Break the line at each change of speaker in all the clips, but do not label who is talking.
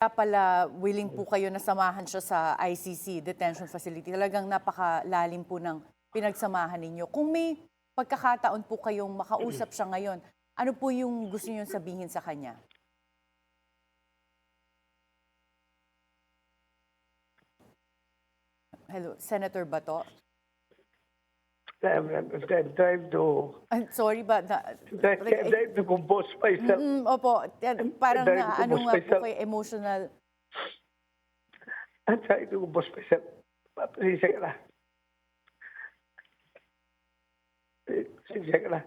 Kaya pala willing po kayo na samahan siya sa ICC detention facility. Talagang napakalalim po ng pinagsamahan ninyo. Kung may pagkakataon po kayong makausap siya ngayon, ano po yung gusto niyo sabihin sa kanya? Hello, Senator Bato?
I'm trying to
Sorry ba?
trying to compose myself.
Opo, parang
trying to
ano
compose
nga po
myself.
kayo, emotional.
I'm trying to compose myself. Pasensya ka na. Pasensya ka na.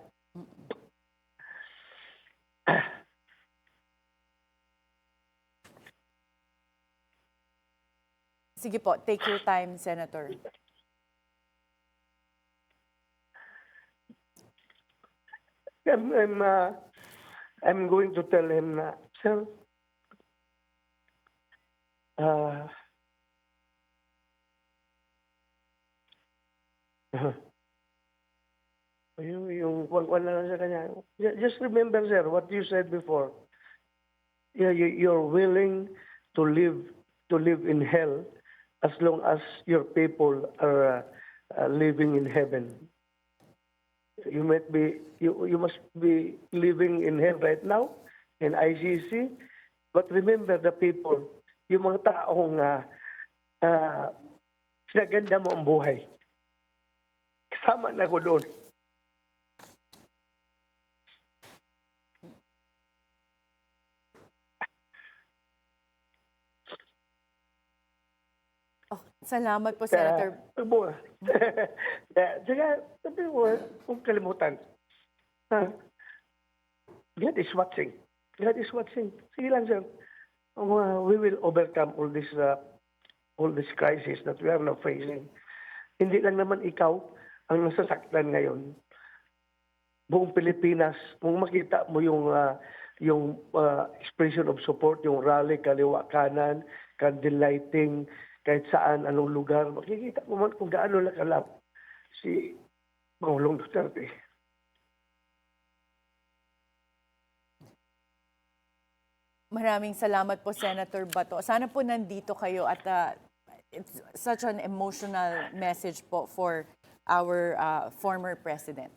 Sige po, take your time, Senator.
I'm going to tell him na, sir, yung wala lang sa kanya. Just remember, sir, what you said before. Yeah, you're willing to live in hell as long as your people are living in heaven. You must be living in hell right now in ICC, but remember the people, yung mga taong sinaganda mo ang buhay. Kasama na ko doon.
Salamat po, Senator.
Saka, sabi mo, kung kalimutan, God is watching. God is watching. Sige lang, sir. We will overcome all this crisis that we are now facing. Hindi lang naman ikaw ang nasasaktan ngayon. Buong Pilipinas, kung makita mo yung expression of support, yung rally, kaliwa kanan, candle lighting, kahit saan, anong lugar, makikita mo man kung gaano lakalap si Pangulong Duterte.
Maraming salamat po, Senator Bato. Sana po nandito kayo at it's such an emotional message po for our former president.